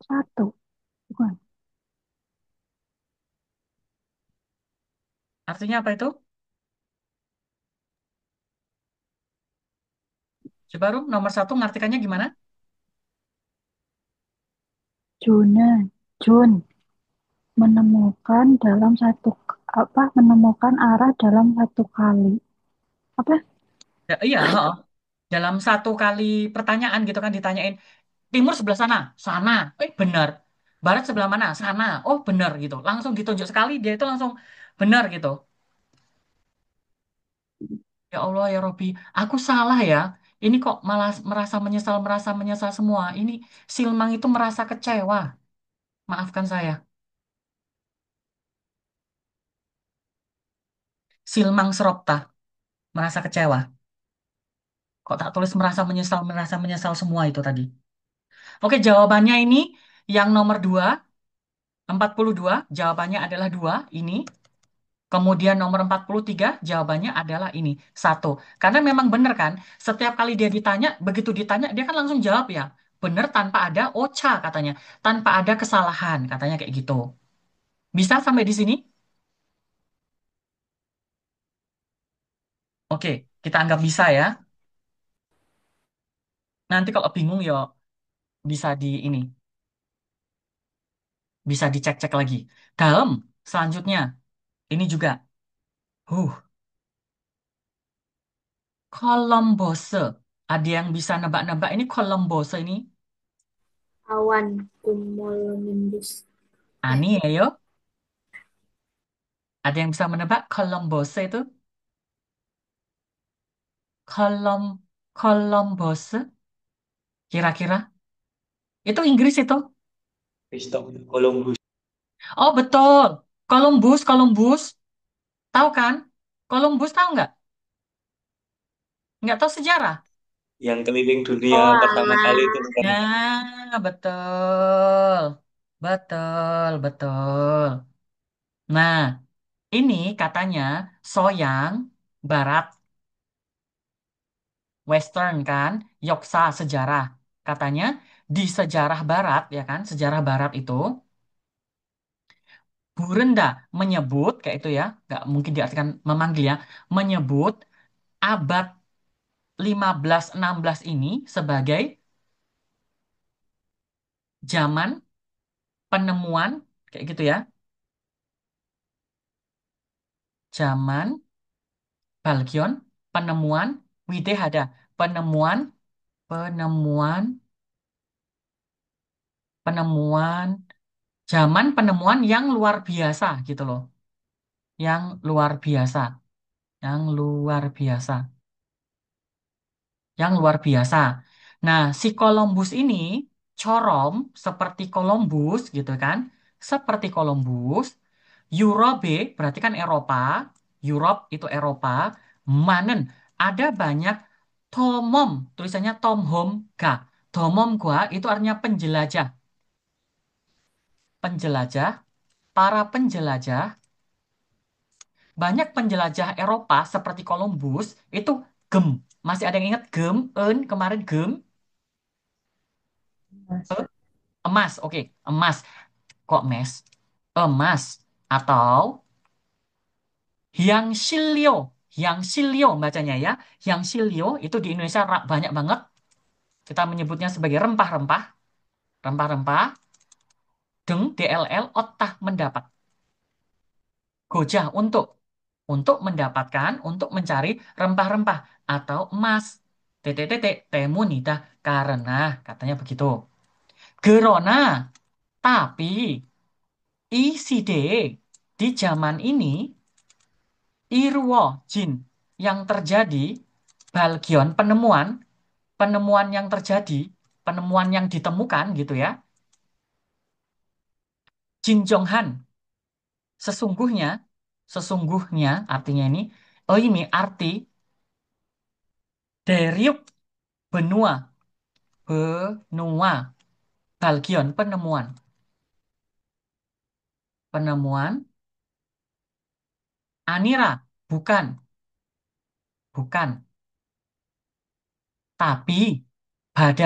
Satu. Bukan. Artinya apa itu? Coba Rum, nomor satu ngartikannya gimana? Juna. Jun. Menemukan dalam menemukan arah dalam satu kali. Apa? Ya, iya, heeh. Dalam satu kali pertanyaan gitu kan ditanyain, timur sebelah sana, sana, benar. Barat sebelah mana? Sana, oh benar gitu. Langsung ditunjuk sekali, dia itu langsung benar gitu. Ya Allah ya Robi, aku salah ya. Ini kok malah merasa menyesal semua. Ini Silmang itu merasa kecewa. Maafkan saya. Silmang Seropta merasa kecewa. Kok tak tulis merasa menyesal semua itu tadi. Oke, jawabannya ini yang nomor dua. 42 jawabannya adalah 2, ini. Kemudian nomor 43 jawabannya adalah ini, 1. Karena memang benar kan, setiap kali dia ditanya, begitu ditanya, dia kan langsung jawab ya. Benar tanpa ada ocha katanya. Tanpa ada kesalahan katanya kayak gitu. Bisa sampai di sini? Oke, kita anggap bisa ya. Nanti kalau bingung ya bisa di ini, bisa dicek-cek lagi. Dalam, selanjutnya, ini juga. Huh, Columbus. Ada yang bisa nebak-nebak ini Columbus ini? Awan cumulonimbus. Ani, ayo. Ada yang bisa menebak Columbus itu? Columbus, kira-kira? Itu Inggris itu? Christopher Columbus Oh, betul. Columbus. Tahu kan? Columbus tahu nggak? Nggak tahu sejarah? yang keliling dunia Oh pertama kali alah. itu bukan? Ya, betul. Betul. Nah, ini katanya Soyang, Barat, Western kan, Yoksa sejarah. Katanya di sejarah Barat, ya kan, sejarah Barat itu, Burenda menyebut, kayak itu ya, nggak mungkin diartikan memanggil ya, menyebut abad 15-16 ini sebagai zaman penemuan, kayak gitu ya, zaman Balkion, penemuan Widehada, penemuan, penemuan, penemuan, zaman penemuan yang luar biasa gitu loh, yang luar biasa, yang luar biasa, yang luar biasa. Nah, si Columbus ini corom seperti Columbus gitu kan, seperti Columbus. Europe berarti kan Eropa, Europe itu Eropa. Manen ada banyak Tomom, tulisannya Tomhom ga. Tomom gua itu artinya penjelajah, penjelajah, para penjelajah. Banyak penjelajah Eropa seperti Columbus itu gem. Masih ada yang ingat gem? Kemarin gem? Mas. Eh, Emas, oke, emas. Kok mes? Emas atau Hyang Silio. Hyang Silio bacanya ya. Hyang Silio itu di Indonesia banyak banget. Kita menyebutnya sebagai rempah-rempah. Rempah-rempah. Deng, DLL, otah mendapat. Gojah untuk mendapatkan, untuk mencari rempah-rempah atau emas. Titik-titik, temu nida karena katanya begitu. Gerona, tapi ICD di zaman ini Irwo Jin yang terjadi Balgion penemuan yang terjadi, penemuan yang ditemukan gitu ya. Jin Jonghan sesungguhnya sesungguhnya artinya ini oh ini arti Deriuk benua benua Balgion penemuan Anira bukan bukan tapi pada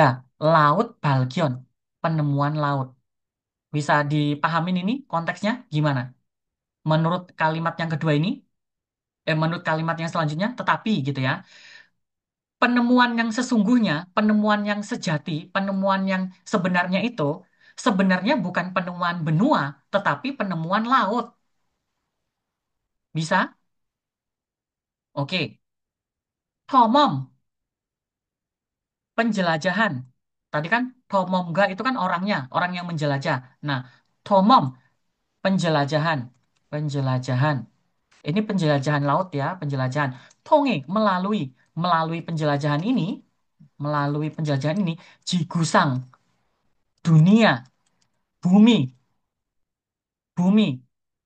laut Balgion penemuan laut bisa dipahamin ini konteksnya gimana menurut kalimat yang kedua ini menurut kalimat yang selanjutnya tetapi gitu ya penemuan yang sesungguhnya penemuan yang sejati penemuan yang sebenarnya itu sebenarnya bukan penemuan benua tetapi penemuan laut bisa oke Tomom penjelajahan. Tadi kan Tomomga itu kan orangnya, orang yang menjelajah. Nah, Tomom penjelajahan, penjelajahan. Ini penjelajahan laut ya, penjelajahan. Tonge melalui penjelajahan ini, Jigusang, dunia, bumi, bumi,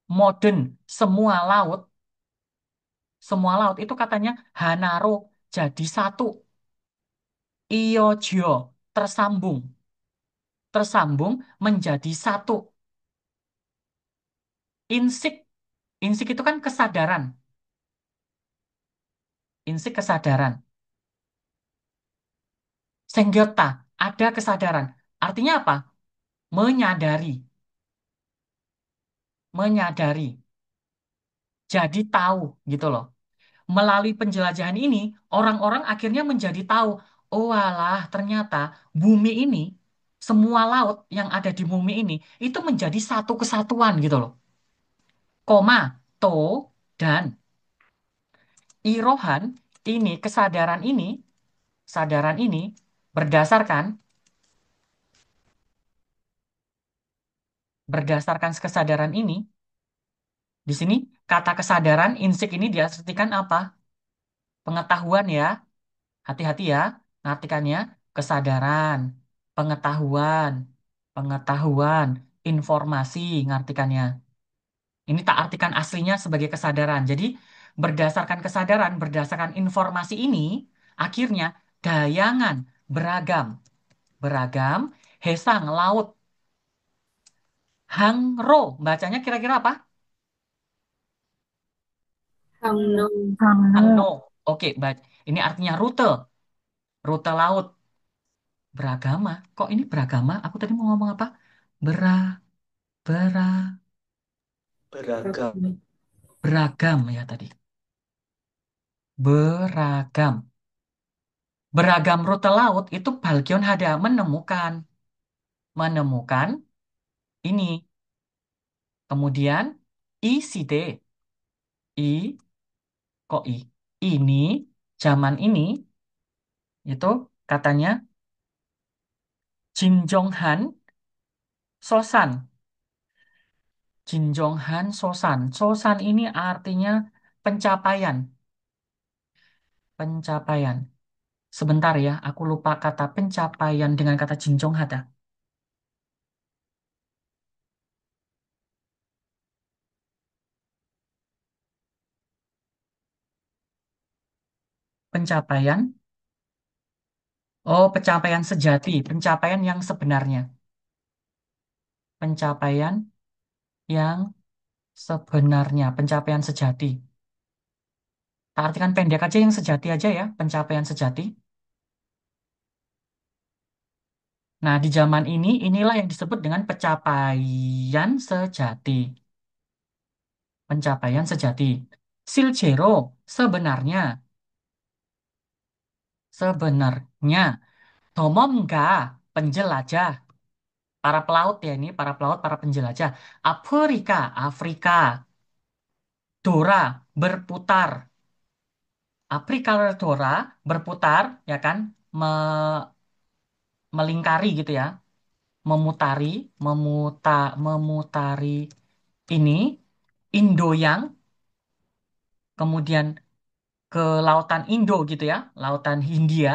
modern, semua laut itu katanya Hanaro jadi satu, Iojio tersambung menjadi satu. Insik. Insik itu kan kesadaran. Insik kesadaran. Sengyota, ada kesadaran. Artinya apa? Menyadari. Menyadari. Jadi tahu gitu loh. Melalui penjelajahan ini, orang-orang akhirnya menjadi tahu, oh alah, ternyata bumi ini, semua laut yang ada di bumi ini, itu menjadi satu kesatuan gitu loh. Koma, to, dan irohan ini, kesadaran ini berdasarkan berdasarkan kesadaran ini, di sini kata kesadaran, insik ini diartikan apa? Pengetahuan ya. Hati-hati ya, ngartikannya kesadaran, pengetahuan, pengetahuan, informasi, ngartikannya. Ini tak artikan aslinya sebagai kesadaran. Jadi berdasarkan kesadaran, berdasarkan informasi ini, akhirnya dayangan beragam, beragam, hesang laut, hangro, bacanya kira-kira apa? Hangno. Hangno. Hangno. Oke, ini artinya rute, rute laut. Beragama. Kok ini beragama? Aku tadi mau ngomong apa? Bera, bera, beragam. beragam ya tadi. Beragam. Beragam rute laut itu Balkion ada menemukan. Menemukan ini. Kemudian ICT. I, kok I? Ini, zaman ini, itu katanya Jin Jong Han Sosan. Jin Jong Han Sosan. Sosan ini artinya pencapaian. Pencapaian. Sebentar ya, aku lupa kata pencapaian dengan kata jinjong hada. Pencapaian. Oh, pencapaian sejati, pencapaian yang sebenarnya. Pencapaian yang sebenarnya, pencapaian sejati. Tak artikan pendek aja yang sejati aja ya, pencapaian sejati. Nah, di zaman ini, inilah yang disebut dengan pencapaian sejati. Pencapaian sejati. Silcero, sebenarnya. Sebenarnya. Domomga, penjelajah. Para pelaut ya ini, para pelaut, para penjelajah. Afrika, Afrika. Dora, berputar. Afrika Dora, berputar, ya kan? Me- melingkari gitu ya. Memutari, memutari ini. Indo yang, kemudian ke lautan Indo gitu ya. Lautan Hindia.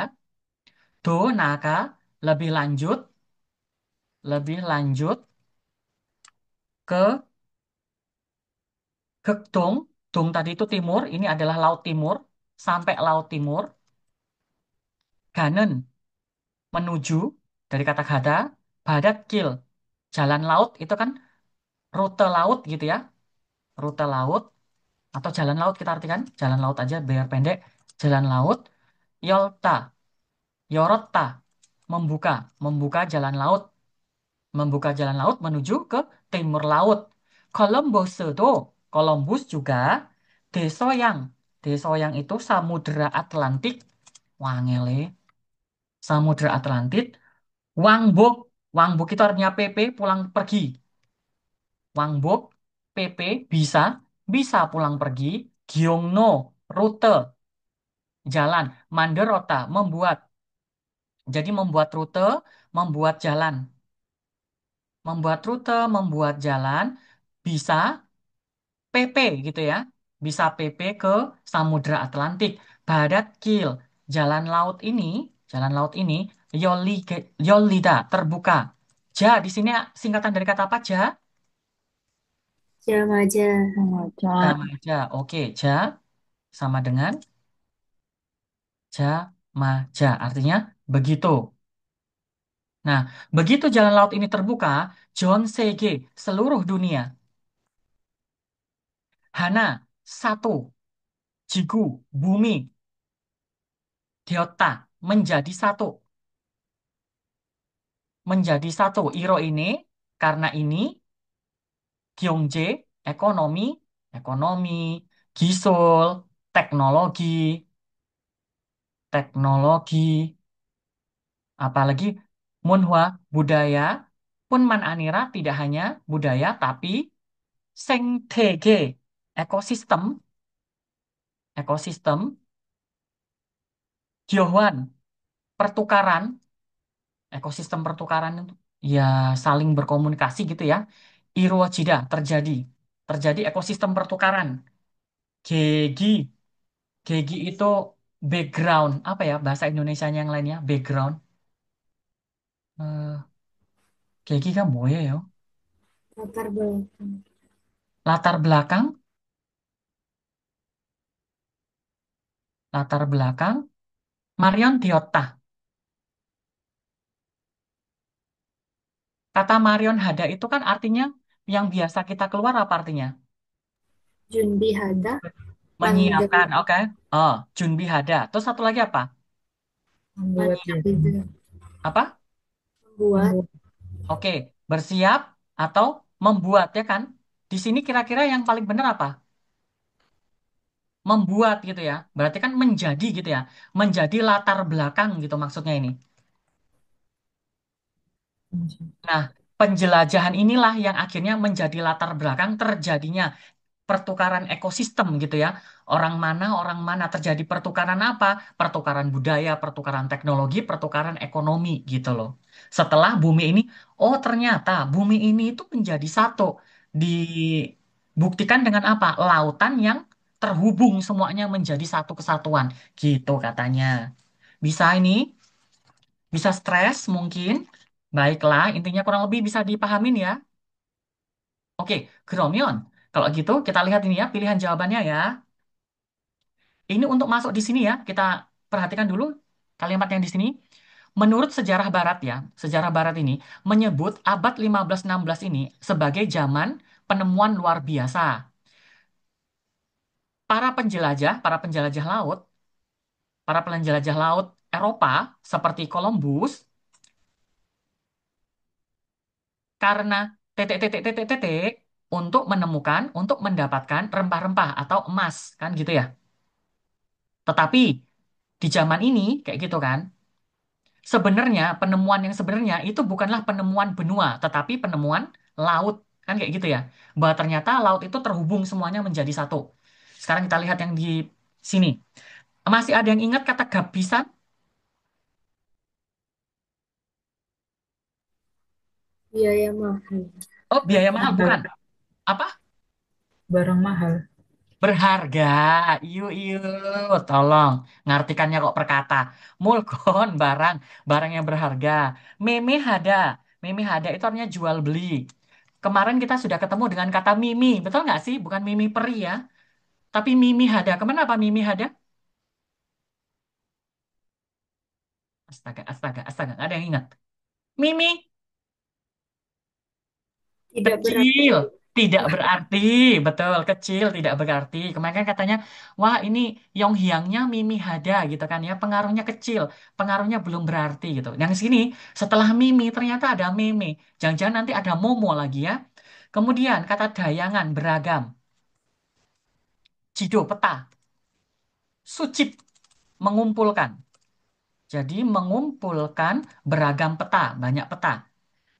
Do, Naga, lebih lanjut, lebih lanjut ke Gektung. Dung tadi itu timur, ini adalah Laut Timur. Sampai Laut Timur. Ganen, menuju dari kata gada. Badat Kil, jalan laut itu kan rute laut gitu ya. Rute laut atau jalan laut kita artikan. Jalan laut aja biar pendek. Jalan laut. Yolta, Yorota, membuka. Membuka jalan laut. Membuka jalan laut menuju ke timur laut. Columbus itu, Columbus juga Desoyang. Desoyang itu Samudra Atlantik. Wangele. Samudra Atlantik. Wangbok. Wangbok itu artinya PP, pulang pergi. Wangbok, PP, bisa. Bisa pulang pergi. Gyeongno, rute, jalan. Manderota, membuat. Jadi membuat rute, membuat jalan. Membuat rute, membuat jalan. Bisa PP gitu ya. Bisa PP ke Samudra Atlantik. Badat Kil, jalan laut ini, Yoli, Yolida, terbuka. Ja, di sini singkatan dari kata apa, Ja? Jamaja. Remaja. Jamaja. Oke, Ja sama dengan Jamaja. Artinya begitu. Nah, begitu jalan laut ini terbuka, John CG, seluruh dunia. Hana, satu. Jigu, bumi. Deota, menjadi satu. Menjadi satu. Iro ini, karena ini, Gyeongje, ekonomi. Ekonomi. Gisul, teknologi. Teknologi. Apalagi Munhwa, budaya. Punman Anira tidak hanya budaya, tapi Sengtege, ekosistem. Ekosistem. Gyohwan, pertukaran. Ekosistem pertukaran itu ya saling berkomunikasi gitu ya. Irwajida, terjadi. Terjadi ekosistem pertukaran. Gegi, Gegi itu background. Apa ya bahasa Indonesianya yang lainnya? Background. Eh, Gegi kan boya ya. Latar belakang. Latar belakang. Latar belakang. Marion Tiotta. Kata Marion Hada itu kan artinya yang biasa kita keluar apa artinya? Junbi Hada, Menyiapkan, Pandai, oke. Oh, Junbi Hada. Terus satu lagi apa? Membuat ya. Pandai, Apa? membuat, Membuat. Oke, bersiap atau membuat ya kan? Di sini kira-kira yang paling benar apa? Membuat gitu ya. Berarti kan menjadi gitu ya. Menjadi latar belakang gitu maksudnya ini. Nah, penjelajahan inilah yang akhirnya menjadi latar belakang terjadinya pertukaran ekosistem gitu ya. Orang mana terjadi pertukaran apa? Pertukaran budaya, pertukaran teknologi, pertukaran ekonomi gitu loh. Setelah bumi ini, oh ternyata bumi ini itu menjadi satu. Dibuktikan dengan apa? Lautan yang terhubung semuanya menjadi satu kesatuan gitu katanya. Bisa ini, bisa stres mungkin. Baiklah, intinya kurang lebih bisa dipahamin ya. Oke, Gromion. Kalau gitu kita lihat ini ya pilihan jawabannya ya. Ini untuk masuk di sini ya, kita perhatikan dulu kalimat yang di sini. Menurut sejarah Barat ya, sejarah Barat ini menyebut abad 15-16 ini sebagai zaman penemuan luar biasa. Para penjelajah laut, para penjelajah laut Eropa seperti Columbus karena titik titik titik titik untuk menemukan, untuk mendapatkan rempah-rempah atau emas kan gitu ya. Tetapi di zaman ini kayak gitu kan. Sebenarnya penemuan yang sebenarnya itu bukanlah penemuan benua, tetapi penemuan laut. Kan kayak gitu ya. Bahwa ternyata laut itu terhubung semuanya menjadi satu. Sekarang kita lihat yang di sini. Masih ada yang ingat kata gabisan? biaya mahal. Oh, biaya mahal bukan. Mahal. Apa? Barang mahal. Berharga. Iu, iu. Tolong. Ngartikannya kok perkata. Mulkon, barang. Barang yang berharga. Meme hada. Meme hada itu artinya jual beli. Kemarin kita sudah ketemu dengan kata Mimi, betul nggak sih? Bukan Mimi Peri ya, tapi Mimi Hada. Kemana Pak Mimi Hada? Astaga, astaga, astaga, nggak ada yang ingat. Mimi, Tidak berarti kecil, tidak berarti. Betul, kecil, tidak berarti. Kemarin kan katanya, wah ini Yonghyangnya Mimi Hada gitu kan ya, pengaruhnya kecil, pengaruhnya belum berarti gitu. Yang sini, setelah Mimi ternyata ada Meme. Jangan-jangan nanti ada Momo lagi ya. Kemudian kata dayangan, beragam. Jido, peta. Sucip, mengumpulkan. Jadi mengumpulkan beragam peta, banyak peta.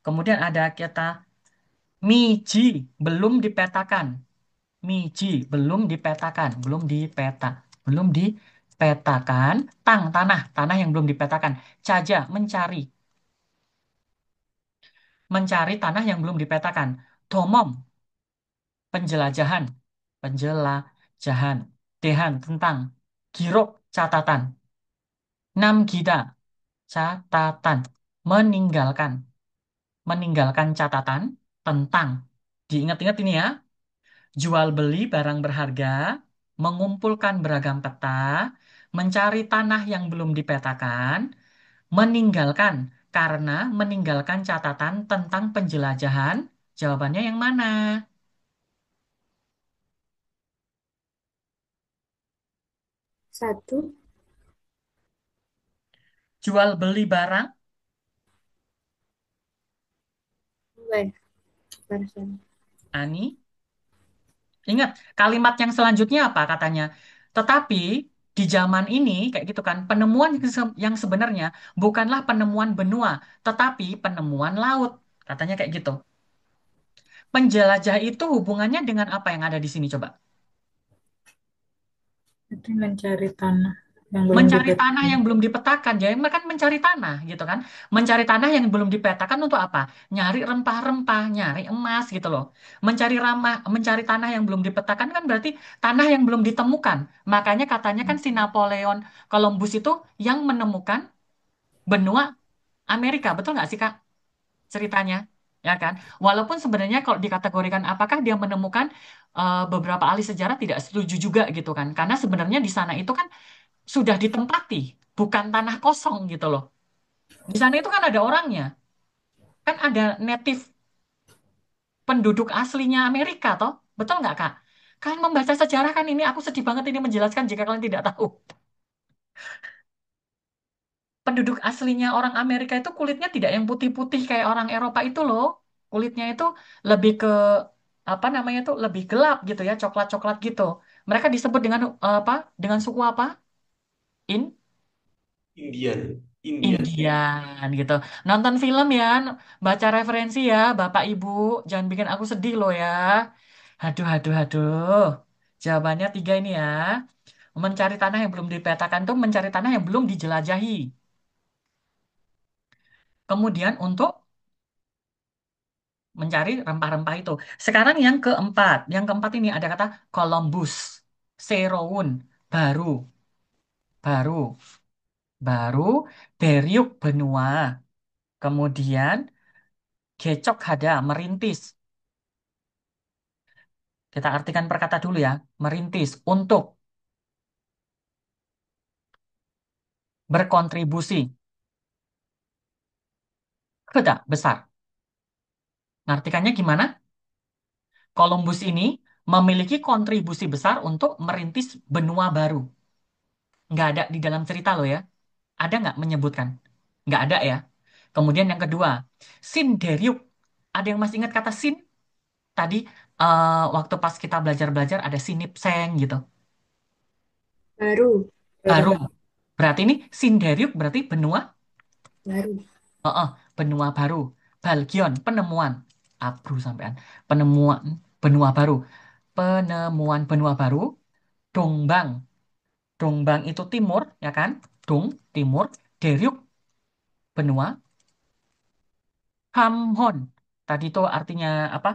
Kemudian ada kata miji, belum dipetakan. Miji, belum dipetakan, belum dipetakan. Tang, tanah, tanah yang belum dipetakan. Caja, mencari, mencari tanah yang belum dipetakan. Domom, penjelajahan, penjelajahan. Dehan, tentang. Girok, catatan. Nam gida, catatan. Meninggalkan. Meninggalkan catatan tentang. Diingat-ingat ini ya, jual beli barang berharga, mengumpulkan beragam peta, mencari tanah yang belum dipetakan, meninggalkan karena meninggalkan catatan tentang penjelajahan. Jawabannya yang mana? Satu. Jual beli barang. Enggak ya? Barusan. Ani. Ingat, kalimat yang selanjutnya apa katanya? Tetapi di zaman ini, kayak gitu kan, penemuan yang sebenarnya bukanlah penemuan benua, tetapi penemuan laut. Katanya kayak gitu. Penjelajah itu hubungannya dengan apa yang ada di sini coba? Itu mencari tanah yang belum Mencari tanah dipetakan. yang belum dipetakan. Jadi mereka kan mencari tanah gitu kan. Mencari tanah yang belum dipetakan untuk apa? Nyari rempah-rempah, nyari emas gitu loh. Mencari tanah yang belum dipetakan kan berarti tanah yang belum ditemukan. Makanya katanya kan si Napoleon Columbus itu yang menemukan benua Amerika. Betul nggak sih Kak ceritanya? Ya kan? Walaupun sebenarnya kalau dikategorikan apakah dia menemukan beberapa ahli sejarah tidak setuju juga gitu kan. Karena sebenarnya di sana itu kan sudah ditempati, bukan tanah kosong gitu loh. Di sana itu kan ada orangnya, kan ada native penduduk aslinya Amerika toh, betul nggak Kak? Kalian membaca sejarah kan ini aku sedih banget ini menjelaskan jika kalian tidak tahu. Penduduk aslinya orang Amerika itu kulitnya tidak yang putih-putih kayak orang Eropa itu loh. Kulitnya itu lebih ke apa namanya tuh lebih gelap gitu ya, coklat-coklat gitu. Mereka disebut dengan apa? Dengan suku apa? In Indian, Indian. Indian gitu. Nonton film ya, baca referensi ya, Bapak Ibu. Jangan bikin aku sedih loh ya. Aduh, aduh, aduh. Jawabannya tiga ini ya. Mencari tanah yang belum dipetakan tuh mencari tanah yang belum dijelajahi. Kemudian untuk mencari rempah-rempah itu. Sekarang yang keempat. Yang keempat ini ada kata Columbus, Seroun, baru, baru, baru, Deriuk benua. Kemudian Gecok Hada, merintis. Kita artikan perkata dulu ya. Merintis untuk berkontribusi. Kedak besar. Artikannya gimana? Columbus ini memiliki kontribusi besar untuk merintis benua baru. Nggak ada di dalam cerita loh ya. Ada nggak menyebutkan? Nggak ada ya. Kemudian yang kedua, Sinderiuk. Ada yang masih ingat kata sin? Tadi waktu pas kita belajar-belajar ada sinipseng gitu. Baru. Baru. Baru. Berarti ini Sinderiuk berarti benua. Baru. Benua baru. Balgion, penemuan. Abru sampean. Penemuan benua baru. Penemuan benua baru. Dongbang. Dongbang itu timur, ya kan? Dong, timur. Deryuk, benua. Hamhon. Tadi itu artinya apa?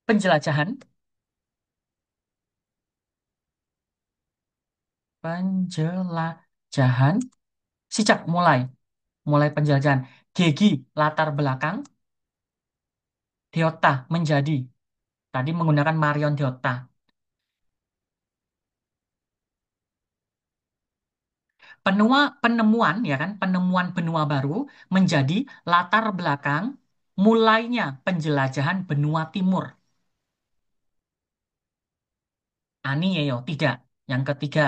Penjelajahan. Penjelajahan. Sejak mulai. Mulai penjelajahan. Gegi, latar belakang. Deota, menjadi. Tadi menggunakan Marion Deota. Penemuan ya kan penemuan benua baru menjadi latar belakang mulainya penjelajahan benua timur. Ani ya yo tidak. Yang ketiga,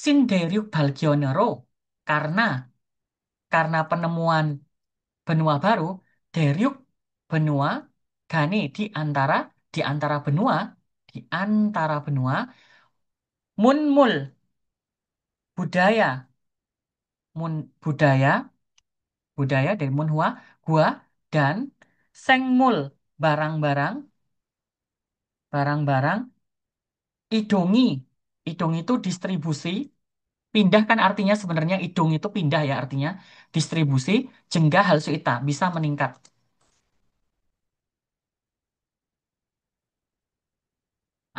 Sinderiuk Balgionero karena penemuan benua baru, Deriuk benua Gane di antara benua di antara benua Munmul budaya budaya dari Munhua, gua, dan Sengmul, barang-barang, barang-barang, idongi. Idong itu distribusi, pindah kan artinya sebenarnya idong itu pindah ya artinya, distribusi, jenggah hal suita, bisa meningkat.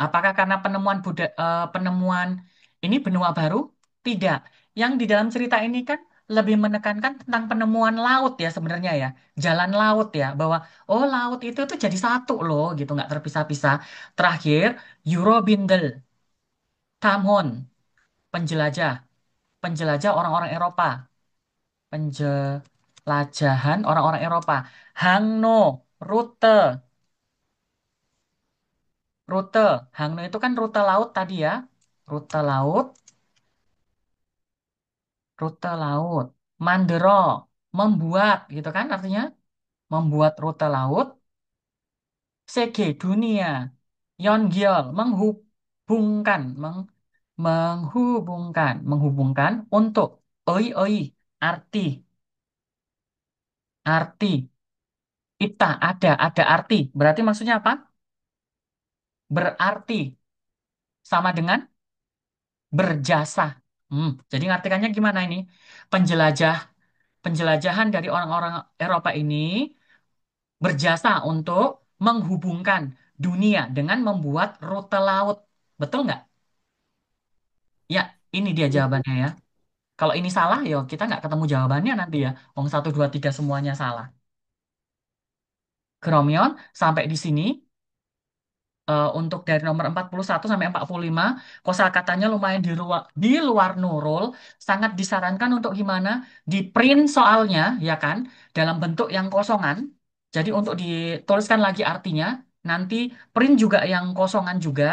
Apakah karena penemuan ini benua baru? Tidak. Yang di dalam cerita ini kan lebih menekankan tentang penemuan laut ya sebenarnya ya. Jalan laut ya. Bahwa oh laut itu tuh jadi satu loh gitu. Nggak terpisah-pisah. Terakhir, Eurobindel. Tamhon. Penjelajah. Penjelajah orang-orang Eropa. Penjelajahan orang-orang Eropa. Hangno. Rute. Rute. Hangno itu kan rute laut tadi ya. Rute laut. rute laut. Mandero, membuat, gitu kan artinya? Membuat rute laut. Sege, dunia. Yongyol, menghubungkan, menghubungkan untuk. Oi, oi, arti, arti. Ita, ada arti. Berarti maksudnya apa? Berarti sama dengan berjasa. Jadi ngartikannya gimana ini? Penjelajah, penjelajahan dari orang-orang Eropa ini berjasa untuk menghubungkan dunia dengan membuat rute laut. Betul nggak? Ya, ini dia Iya. jawabannya ya. Kalau ini salah, ya kita nggak ketemu jawabannya nanti ya. Wong 1, 2, 3 semuanya salah. Keromion, sampai di sini untuk dari nomor 41 sampai 45, kosakatanya lumayan di luar nurul, sangat disarankan untuk gimana? Di print soalnya, ya kan? Dalam bentuk yang kosongan. Jadi untuk dituliskan lagi artinya, nanti print juga yang kosongan juga.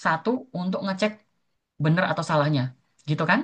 Satu, untuk ngecek benar atau salahnya. Gitu kan?